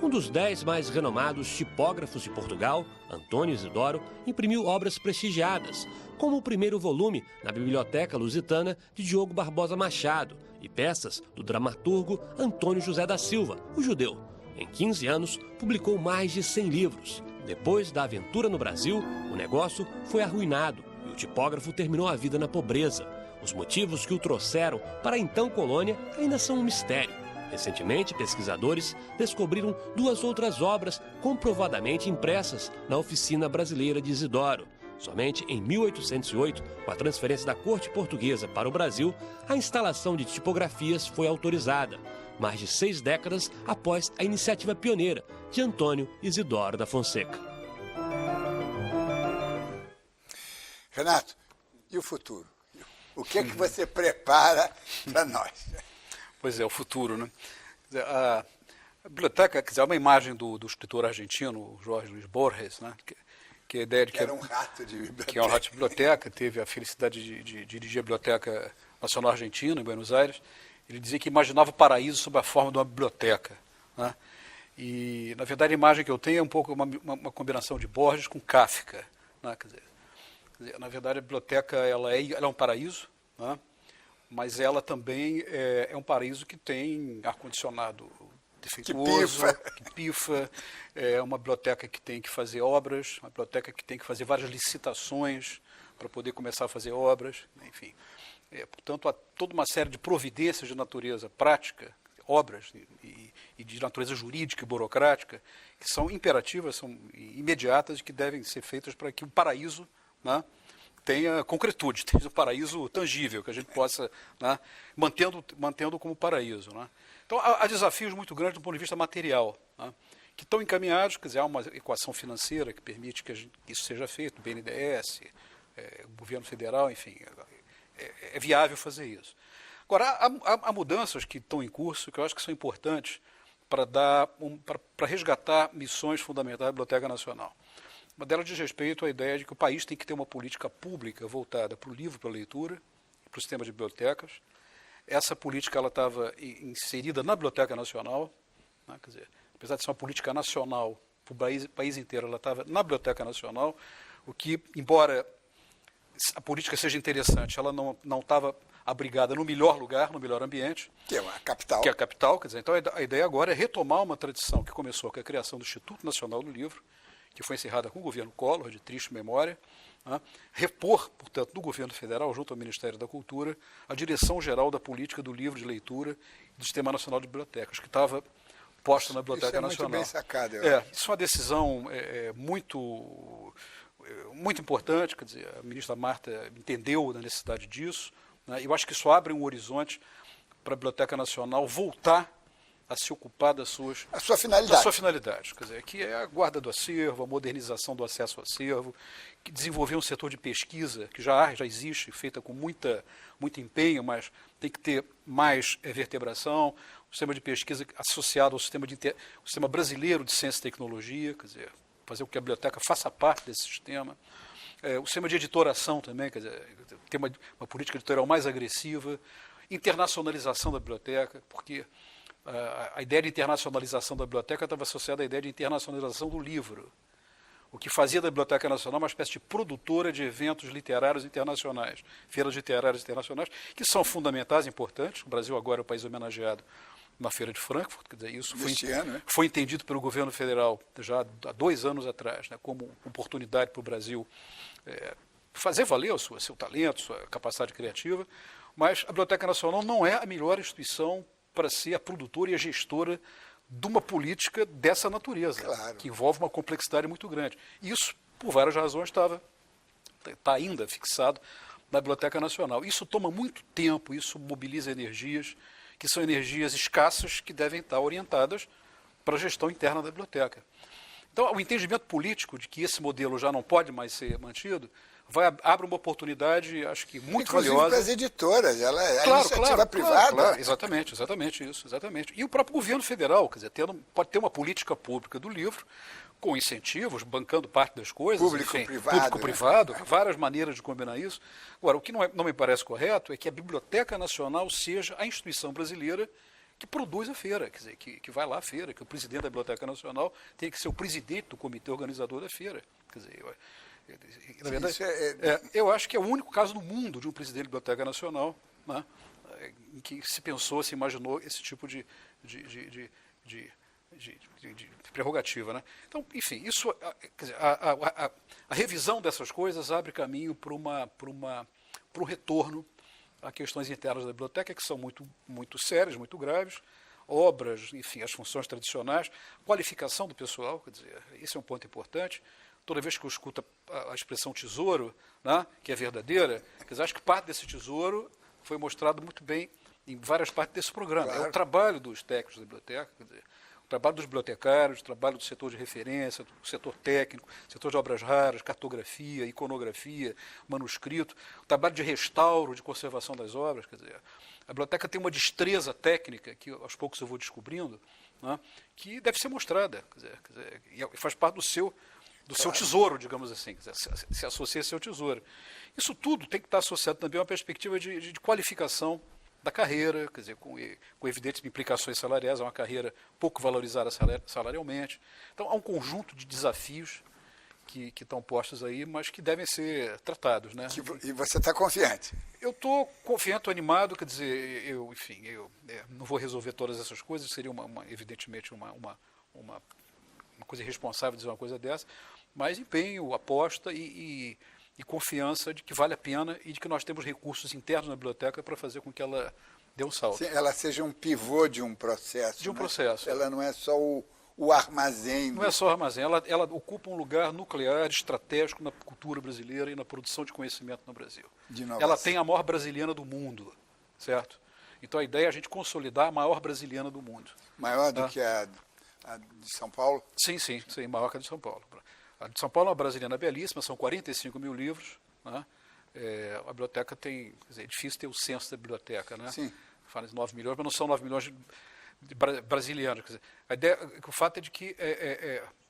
Speaker 2: Um dos 10 mais renomados tipógrafos de Portugal, Antônio Isidoro, imprimiu obras prestigiadas, como o primeiro volume na Biblioteca Lusitana de Diogo Barbosa Machado e peças do dramaturgo Antônio José da Silva, o judeu. Em 15 anos, publicou mais de 100 livros. Depois da aventura no Brasil, o negócio foi arruinado e o tipógrafo terminou a vida na pobreza. Os motivos que o trouxeram para a então colônia ainda são um mistério. Recentemente, pesquisadores descobriram 2 outras obras comprovadamente impressas na Oficina Brasileira de Isidoro. Somente em 1808, com a transferência da corte portuguesa para o Brasil, a instalação de tipografias foi autorizada, mais de 6 décadas após a iniciativa pioneira de Antônio Isidoro da Fonseca.
Speaker 1: Renato, e o futuro? O que é que você prepara para nós?
Speaker 5: Pois é, o futuro, né? Quer dizer, a biblioteca, quer dizer, é uma imagem do escritor argentino, Jorge Luis Borges, né? Que a ideia de que
Speaker 1: era um rato de biblioteca.
Speaker 5: Que é um rato de biblioteca, teve a felicidade de dirigir a Biblioteca Nacional Argentina, em Buenos Aires. Ele dizia que imaginava o paraíso sob a forma de uma biblioteca. Né? E, na verdade, a imagem que eu tenho é um pouco uma combinação de Borges com Kafka. Né? Quer dizer, na verdade, a biblioteca ela é um paraíso, né? Mas ela também é um paraíso que tem ar-condicionado o defeituoso, que pifa, é uma biblioteca que tem que fazer obras, uma biblioteca que tem que fazer várias licitações para poder começar a fazer obras, enfim. Portanto, há toda uma série de providências de natureza prática, obras e de natureza jurídica e burocrática, que são imperativas, são imediatas e que devem ser feitas para que o paraíso, né, tenha concretude, tenha um paraíso tangível, que a gente possa, né, mantendo como paraíso. Né. Então, há desafios muito grandes do ponto de vista material, né, que estão encaminhados, quer dizer, há uma equação financeira que permite que isso seja feito, BNDES, governo federal, enfim, é viável fazer isso. Agora, há mudanças que estão em curso, que eu acho que são importantes para resgatar missões fundamentais da Biblioteca Nacional. Uma delas diz respeito à ideia de que o país tem que ter uma política pública voltada para o livro, para a leitura, para o sistema de bibliotecas. Essa política ela estava inserida na Biblioteca Nacional, né, quer dizer, apesar de ser uma política nacional para o país inteiro, ela estava na Biblioteca Nacional, o que, embora a política seja interessante, ela não estava abrigada no melhor lugar, no melhor ambiente.
Speaker 1: Que é a capital.
Speaker 5: Que é a capital, quer dizer, então a ideia agora é retomar uma tradição que começou com a criação do Instituto Nacional do Livro, que foi encerrada com o governo Collor, de triste memória, né? Repor, portanto, no governo federal, junto ao Ministério da Cultura, a direção-geral da política do livro de leitura e do Sistema Nacional de Bibliotecas, que estava posta na Biblioteca Nacional.
Speaker 1: Muito bem sacado, eu acho.
Speaker 5: Isso é uma decisão muito importante, quer dizer, a ministra Marta entendeu a necessidade disso, né? Eu acho que isso abre um horizonte para a Biblioteca Nacional voltar a se ocupar a sua finalidade, quer dizer, que é a guarda do acervo, a modernização do acesso ao acervo, que desenvolver um setor de pesquisa que já existe, feita com muito empenho, mas tem que ter mais vertebração, um sistema de pesquisa associado ao sistema brasileiro de ciência e tecnologia, quer dizer, fazer com que a biblioteca faça parte desse sistema. O sistema de editoração também, quer dizer, ter uma política editorial mais agressiva, internacionalização da biblioteca, porque a ideia de internacionalização da biblioteca estava associada à ideia de internacionalização do livro, o que fazia da Biblioteca Nacional uma espécie de produtora de eventos literários internacionais, feiras literárias internacionais, que são fundamentais e importantes. O Brasil agora é o país homenageado na Feira de Frankfurt, quer dizer, isso foi entendido pelo governo federal já há 2 anos atrás, né, como oportunidade para o Brasil fazer valer o seu talento, sua capacidade criativa, mas a Biblioteca Nacional não é a melhor instituição para ser a produtora e a gestora de uma política dessa natureza, claro, que envolve uma complexidade muito grande. Isso, por várias razões, está ainda fixado na Biblioteca Nacional. Isso toma muito tempo, isso mobiliza energias, que são energias escassas, que devem estar orientadas para a gestão interna da biblioteca. Então, o entendimento político de que esse modelo já não pode mais ser mantido abre uma oportunidade, acho que muito valiosa.
Speaker 1: Para as editoras, ela é iniciativa privada.
Speaker 5: Claro, exatamente isso. E o próprio governo federal, quer dizer, pode ter uma política pública do livro, com incentivos, bancando parte das coisas. Público-privado, várias maneiras de combinar isso. Agora, o que não me parece correto é que a Biblioteca Nacional seja a instituição brasileira que produz a feira, quer dizer, que vai lá à feira, que o presidente da Biblioteca Nacional tem que ser o presidente do comitê organizador da feira. Quer dizer, na verdade, eu acho que é o único caso no mundo de um presidente da Biblioteca Nacional, né, em que se imaginou esse tipo de prerrogativa, né? Então, enfim, isso, quer dizer, a revisão dessas coisas abre caminho para um retorno a questões internas da biblioteca, que são muito sérias, muito graves, obras, enfim, as funções tradicionais, qualificação do pessoal, quer dizer, esse é um ponto importante. Toda vez que eu escuto a expressão tesouro, né, que é verdadeira, quer dizer, acho que parte desse tesouro foi mostrado muito bem em várias partes desse programa. Claro. É o trabalho dos técnicos da biblioteca, quer dizer, o trabalho dos bibliotecários, o trabalho do setor de referência, do setor técnico, setor de obras raras, cartografia, iconografia, manuscrito, o trabalho de restauro, de conservação das obras, quer dizer, a biblioteca tem uma destreza técnica, que aos poucos eu vou descobrindo, né, que deve ser mostrada, quer dizer, e faz parte do seu tesouro, digamos assim, se associa ao seu tesouro. Isso tudo tem que estar associado também a uma perspectiva de qualificação da carreira, quer dizer, com evidentes implicações salariais, é uma carreira pouco valorizada salarialmente. Então, há um conjunto de desafios que estão postos aí, mas que devem ser tratados, né?
Speaker 1: E você está confiante?
Speaker 5: Eu estou confiante, estou animado, quer dizer, eu não vou resolver todas essas coisas, seria evidentemente uma coisa irresponsável dizer uma coisa dessa, mas empenho, aposta e confiança de que vale a pena e de que nós temos recursos internos na biblioteca para fazer com que ela dê um salto.
Speaker 1: Sim, ela seja um pivô de um processo.
Speaker 5: De um
Speaker 1: né?
Speaker 5: processo.
Speaker 1: Ela não é só o armazém.
Speaker 5: Não é só armazém, ela ocupa um lugar nuclear, estratégico na cultura brasileira e na produção de conhecimento no Brasil.
Speaker 1: De inovação.
Speaker 5: Ela tem a maior brasiliana do mundo, certo? Então a ideia é a gente consolidar a maior brasiliana do mundo.
Speaker 1: Maior do que a de São Paulo?
Speaker 5: Sim, maior que a de São Paulo. A de São Paulo é uma brasiliana belíssima, são 45 mil livros, né? A biblioteca tem, quer dizer, é difícil ter o censo da biblioteca, né?
Speaker 1: Sim.
Speaker 5: Fala de 9 milhões, mas não são 9 milhões de brasilianos. Quer dizer, a ideia, o fato é de que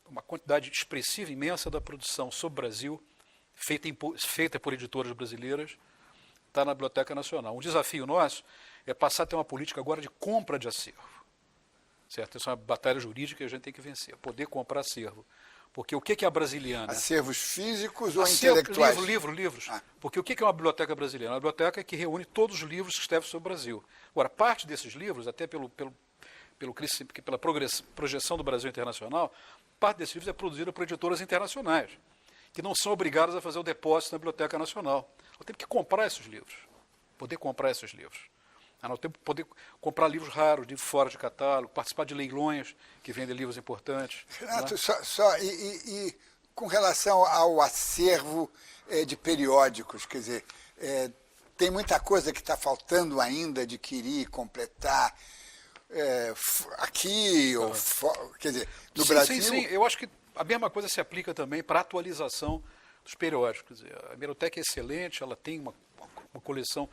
Speaker 5: uma quantidade expressiva, imensa da produção sobre o Brasil, feita por editoras brasileiras, está na Biblioteca Nacional. Um desafio nosso é passar a ter uma política agora de compra de acervo. Certo? Essa é uma batalha jurídica que a gente tem que vencer, poder comprar acervo. Porque o que é a brasiliana?
Speaker 1: Acervos físicos ou
Speaker 5: Acervo,
Speaker 1: intelectuais?
Speaker 5: Livros. Porque o que é uma biblioteca brasileira? Uma biblioteca que reúne todos os livros que escrevem sobre o Brasil. Agora, parte desses livros, até pela projeção do Brasil internacional, parte desses livros é produzida por editoras internacionais, que não são obrigadas a fazer o depósito na Biblioteca Nacional. Nós temos que comprar esses livros, poder comprar esses livros. Nós temos que poder comprar livros raros, livros fora de catálogo, participar de leilões que vendem livros importantes.
Speaker 1: Renato, e com relação ao acervo de periódicos, quer dizer, tem muita coisa que está faltando ainda adquirir, completar aqui, quer dizer, no Brasil...
Speaker 5: Sim, eu acho que a mesma coisa se aplica também para a atualização dos periódicos. Quer dizer, a biblioteca é excelente, ela tem uma coleção,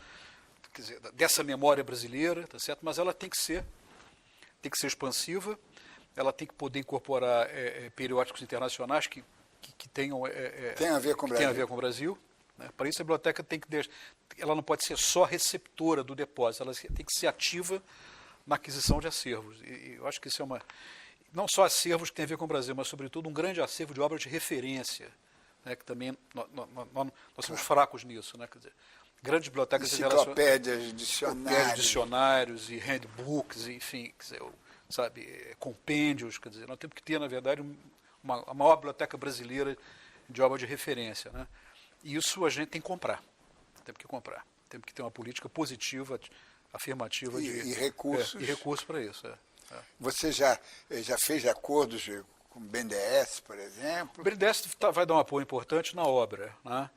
Speaker 5: quer dizer, dessa memória brasileira, tá certo? Mas ela tem que ser expansiva, ela tem que poder incorporar periódicos internacionais que tenham
Speaker 1: tem a ver com
Speaker 5: o Brasil. Né? Para isso a biblioteca ela não pode ser só receptora do depósito, ela tem que ser ativa na aquisição de acervos. E eu acho que isso não só acervos que têm a ver com o Brasil, mas sobretudo um grande acervo de obras de referência, né? Que também nós somos fracos nisso, né? Quer dizer, grandes bibliotecas
Speaker 1: enciclopédias,
Speaker 5: dicionários e handbooks, enfim, quer dizer, sabe, compêndios, quer dizer, nós temos que ter, na verdade, a maior biblioteca brasileira de obra de referência, né? E isso a gente tem que comprar, temos que ter uma política positiva, afirmativa
Speaker 1: e recursos
Speaker 5: para isso.
Speaker 1: Você já fez acordos com o BNDES, por exemplo?
Speaker 5: O BNDES vai dar um apoio importante na obra, né?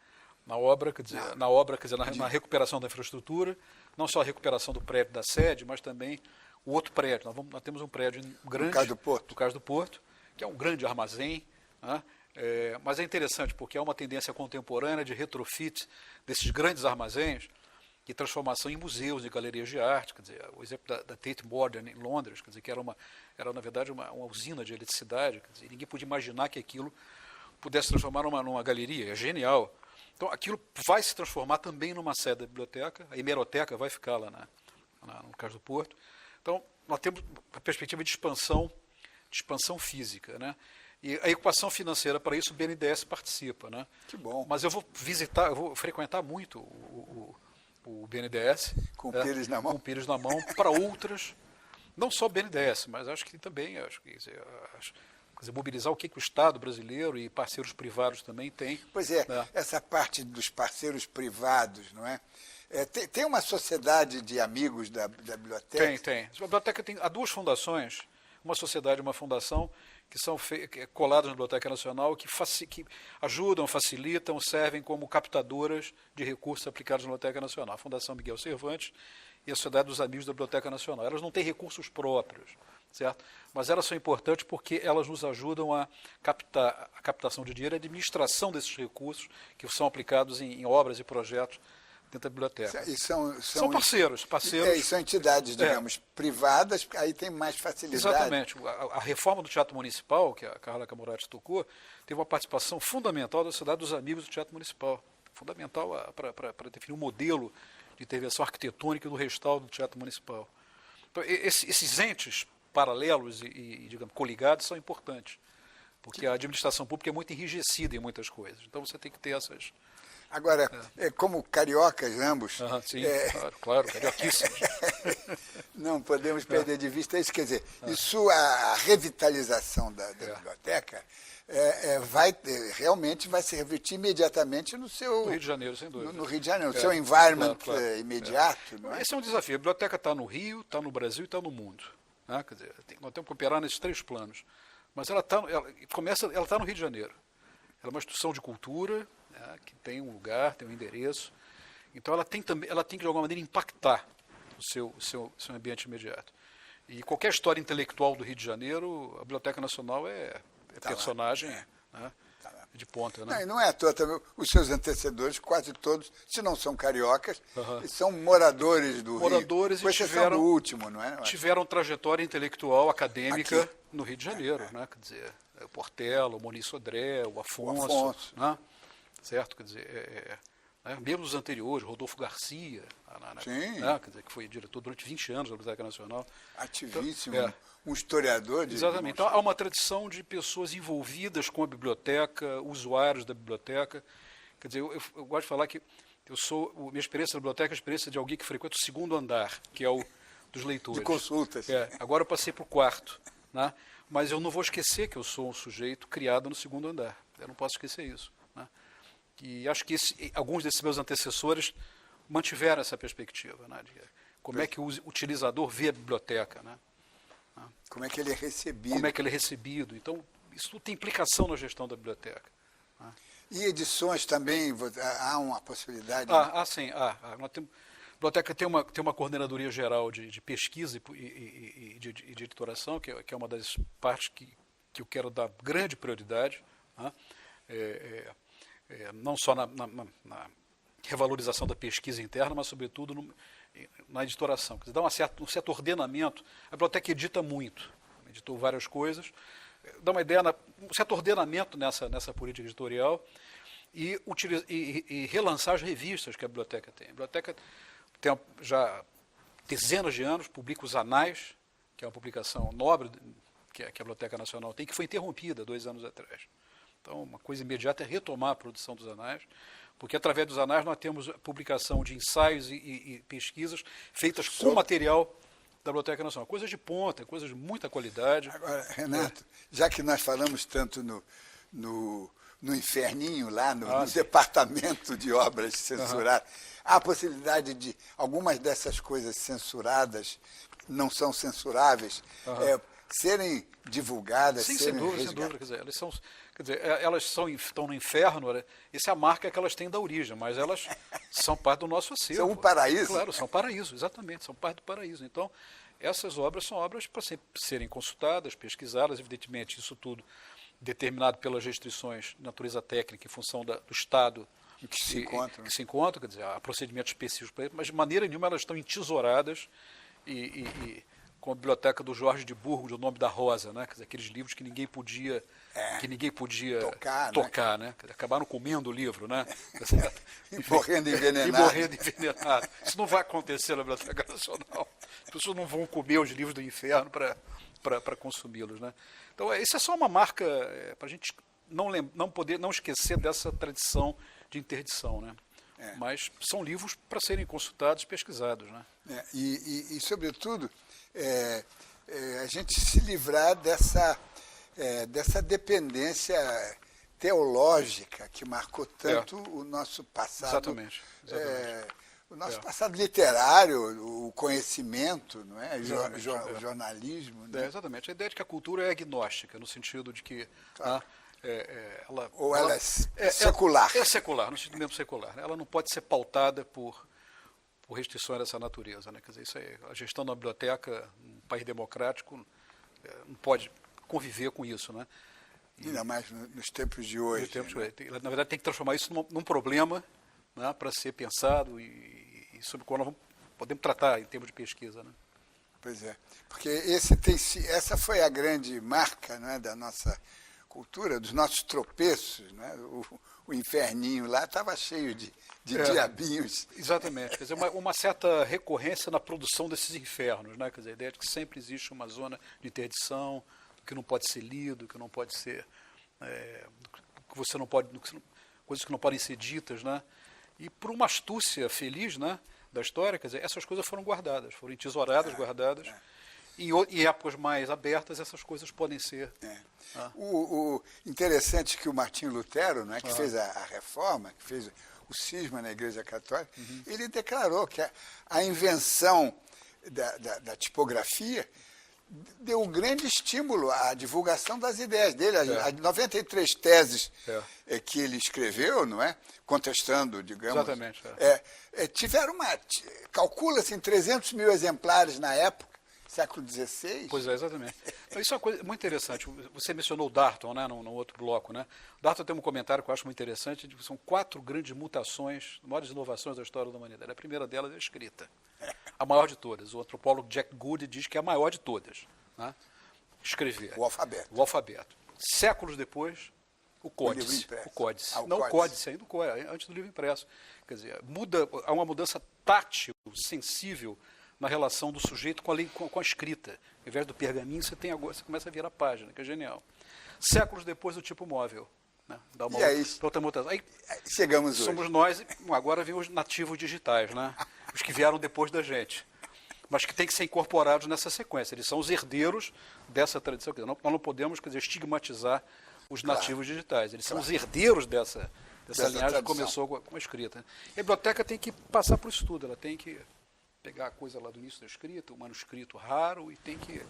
Speaker 5: Na recuperação da infraestrutura, não só a recuperação do prédio da sede, mas também o outro prédio. Nós temos um prédio grande, do Cais do Porto, que é um grande armazém, né? Mas é interessante porque há uma tendência contemporânea de retrofit desses grandes armazéns e transformação em museus e galerias de arte. Quer dizer, o exemplo da Tate Modern em Londres, quer dizer, que era na verdade uma usina de eletricidade, quer dizer, ninguém podia imaginar que aquilo pudesse transformar numa galeria. É genial. Então, aquilo vai se transformar também numa sede da biblioteca, a hemeroteca vai ficar lá no Cais do Porto. Então, nós temos a perspectiva de expansão física, né? E a equação financeira, para isso, o BNDES participa, né?
Speaker 1: Que bom.
Speaker 5: Mas eu vou frequentar muito o BNDES.
Speaker 1: Com o Pires na mão?
Speaker 5: Com o Pires na mão, para outras, não só o BNDES, mas acho que também, quer dizer, mobilizar o que o Estado brasileiro e parceiros privados também têm.
Speaker 1: Pois é, essa parte dos parceiros privados, não é? Tem uma sociedade de amigos da biblioteca?
Speaker 5: Tem. A biblioteca há duas fundações, uma sociedade e uma fundação, que são coladas na Biblioteca Nacional, que ajudam, facilitam, servem como captadoras de recursos aplicados na Biblioteca Nacional. A Fundação Miguel Cervantes e a Sociedade dos Amigos da Biblioteca Nacional. Elas não têm recursos próprios, certo? Mas elas são importantes porque elas nos ajudam a captação de dinheiro e a administração desses recursos que são aplicados em obras e projetos dentro da biblioteca.
Speaker 1: E são
Speaker 5: parceiros.
Speaker 1: E são entidades, digamos, privadas, aí tem mais facilidade.
Speaker 5: Exatamente. A reforma do Teatro Municipal, que a Carla Camurati tocou, teve uma participação fundamental da Sociedade dos Amigos do Teatro Municipal. Fundamental para definir um modelo de intervenção arquitetônica do restauro do Teatro Municipal. Então, esses entes paralelos e digamos, coligados são importantes. porque a administração pública é muito enrijecida em muitas coisas. Então você tem que ter essas...
Speaker 1: Agora, como cariocas ambos,
Speaker 5: Sim, claro, carioquíssimos.
Speaker 1: não podemos perder de vista isso. Quer dizer, isso, a revitalização da biblioteca realmente vai se refletir imediatamente no seu...
Speaker 5: No Rio de Janeiro, sem dúvida.
Speaker 1: No Rio de Janeiro, no seu environment
Speaker 5: claro.
Speaker 1: imediato. Não é?
Speaker 5: Esse é um desafio. A biblioteca está no Rio, está no Brasil e está no mundo. Né? Quer dizer, nós temos que operar nesses 3 planos. Mas ela está no Rio de Janeiro. Ela é uma instituição de cultura, né, que tem um lugar, tem um endereço. Então ela tem que, de alguma maneira, impactar o seu ambiente imediato. E qualquer história intelectual do Rio de Janeiro, a Biblioteca Nacional é personagem, né, de ponta. Né?
Speaker 1: Não é à toa também. Os seus antecessores, quase todos, se não são cariocas, são moradores do Rio. Com exceção do último, não é?
Speaker 5: Tiveram trajetória intelectual, acadêmica no Rio de Janeiro. Né? Quer dizer, o Portela, o Moni Sodré, o Afonso. Né? Certo? Quer dizer, mesmo os anteriores, Rodolfo Garcia, né? Quer dizer, que foi diretor durante 20 anos da Biblioteca Nacional.
Speaker 1: Ativíssimo, um historiador.
Speaker 5: Exatamente. Então, há uma tradição de pessoas envolvidas com a biblioteca, usuários da biblioteca. Quer dizer, eu gosto de falar que minha experiência na biblioteca é a experiência de alguém que frequenta o 2º andar, que é o dos leitores.
Speaker 1: De consultas.
Speaker 5: Agora eu passei para o 4º, né? Mas eu não vou esquecer que eu sou um sujeito criado no 2º andar. Eu não posso esquecer isso. Né? E acho que alguns desses meus antecessores mantiveram essa perspectiva, né? De como é que o utilizador vê a biblioteca, né?
Speaker 1: Como é que ele é recebido.
Speaker 5: Como é que ele é recebido. Então, isso tudo tem implicação na gestão da biblioteca. Né?
Speaker 1: E edições também, há uma possibilidade?
Speaker 5: Sim. Nós temos, a biblioteca tem uma coordenadoria geral de pesquisa e de editoração, que é uma das partes que eu quero dar grande prioridade, né? Não só na revalorização da pesquisa interna, mas, sobretudo, na editoração. Quer dizer, dá um certo ordenamento. A biblioteca edita muito, editou várias coisas, dá uma ideia, um certo ordenamento nessa política editorial e relançar as revistas que a biblioteca tem. A biblioteca tem já dezenas de anos, publica os Anais, que é uma publicação nobre que a Biblioteca Nacional tem, que foi interrompida 2 anos atrás. Então, uma coisa imediata é retomar a produção dos Anais, porque através dos Anais nós temos a publicação de ensaios e pesquisas feitas com material da Biblioteca Nacional. Coisas de ponta, coisas de muita qualidade.
Speaker 1: Agora, Renato, já que nós falamos tanto no inferninho, lá no departamento de obras censuradas, há a possibilidade de algumas dessas coisas censuradas, não são censuráveis, serem divulgadas,
Speaker 5: Sim,
Speaker 1: serem
Speaker 5: sem dúvida. Quer dizer, elas estão no inferno, essa é a marca que elas têm da origem, mas elas são parte do nosso acervo.
Speaker 1: São um paraíso?
Speaker 5: Claro, são paraíso, exatamente, são parte do paraíso. Então, essas obras são obras para serem consultadas, pesquisadas, evidentemente, isso tudo determinado pelas restrições de natureza técnica em função do estado
Speaker 1: que se
Speaker 5: encontram, quer dizer, há procedimentos específicos para isso, mas de maneira nenhuma elas estão entesouradas e com a biblioteca do Jorge de Burgos, O Nome da Rosa, né? Quer dizer, aqueles livros que ninguém podia tocar, né? Acabaram comendo o livro, né?
Speaker 1: E morrendo envenenado.
Speaker 5: Isso não vai acontecer na Biblioteca Nacional. As pessoas não vão comer os livros do inferno para consumi-los, né? Então, isso é só uma marca para a gente não esquecer dessa tradição de interdição, né? Mas são livros para serem consultados, pesquisados, né?
Speaker 1: E sobretudo, a gente se livrar dessa dependência teológica que marcou tanto o nosso passado.
Speaker 5: Exatamente.
Speaker 1: O nosso passado literário, o conhecimento, não é? O jornalismo. Né?
Speaker 5: Exatamente. A ideia de que a cultura é agnóstica, no sentido de que
Speaker 1: ela é secular.
Speaker 5: É secular, no sentido mesmo secular. Né? Ela não pode ser pautada por restrições dessa natureza. Né? Quer dizer, isso a gestão da biblioteca, um país democrático, não pode conviver com isso. Né?
Speaker 1: Ainda mais nos tempos de hoje.
Speaker 5: Na verdade, tem que transformar isso num problema, né, para ser pensado e sobre o qual nós podemos tratar em termos de pesquisa. Né?
Speaker 1: Pois é, porque essa foi a grande marca, não é, da nossa cultura, dos nossos tropeços. Né? O inferninho lá estava cheio de diabinhos.
Speaker 5: Exatamente, quer dizer, uma certa recorrência na produção desses infernos. Né? Quer dizer, a ideia de que sempre existe uma zona de interdição, que não pode ser lido, que não pode ser que você não pode, coisas que não podem ser ditas, né? E por uma astúcia feliz, né, da história, quer dizer, essas coisas foram guardadas, foram entesouradas, guardadas. Em épocas mais abertas, essas coisas podem ser.
Speaker 1: O interessante é que o Martinho Lutero, né, que fez a reforma, que fez o cisma na Igreja Católica, ele declarou que a invenção da tipografia deu um grande estímulo à divulgação das ideias dele. As 93 teses que ele escreveu, não é? Contestando, digamos.
Speaker 5: Exatamente.
Speaker 1: Tiveram calcula-se em 300 mil exemplares na época, século XVI.
Speaker 5: Pois é, exatamente. Então, isso é uma coisa muito interessante. Você mencionou o Darton, né, no outro bloco, né? Darton tem um comentário que eu acho muito interessante, de que são 4 grandes mutações, maiores inovações da história da humanidade. A primeira delas é a escrita. A maior de todas. O antropólogo Jack Goody diz que é a maior de todas. Né? Escrever.
Speaker 1: O alfabeto.
Speaker 5: O alfabeto. Séculos depois, o códice. O códice. Não o códice ainda, antes do livro impresso. Quer dizer, há uma mudança tátil, sensível, na relação do sujeito com a escrita. Ao invés do pergaminho, você começa a virar a página, que é genial. Séculos depois, o tipo móvel. Né? Dá uma outra mutação. Aí
Speaker 1: chegamos
Speaker 5: somos
Speaker 1: hoje.
Speaker 5: nós, agora vem os nativos digitais, né? Os que vieram depois da gente. Mas que têm que ser incorporados nessa sequência. Eles são os herdeiros dessa tradição. Nós não podemos, quer dizer, estigmatizar os nativos digitais. Eles são os herdeiros dessa linhagem tradição. Que começou com a escrita. E a biblioteca tem que passar por isso tudo. Ela tem que pegar a coisa lá do início da escrita, um manuscrito raro, e tem que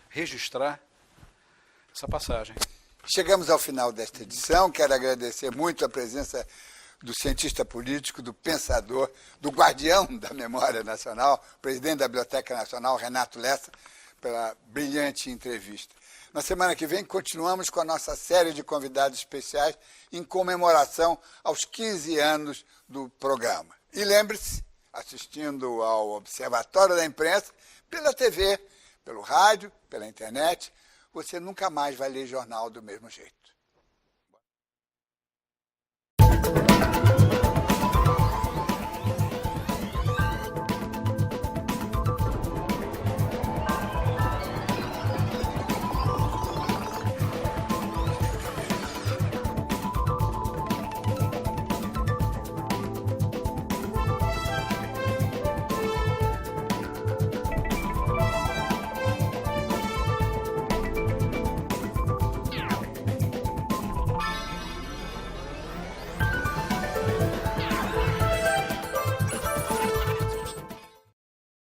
Speaker 5: registrar essa passagem.
Speaker 1: Chegamos ao final desta edição. Quero agradecer muito a presença do cientista político, do pensador, do guardião da memória nacional, presidente da Biblioteca Nacional, Renato Lessa, pela brilhante entrevista. Na semana que vem, continuamos com a nossa série de convidados especiais em comemoração aos 15 anos do programa. E lembre-se, assistindo ao Observatório da Imprensa, pela TV, pelo rádio, pela internet, você nunca mais vai ler jornal do mesmo jeito.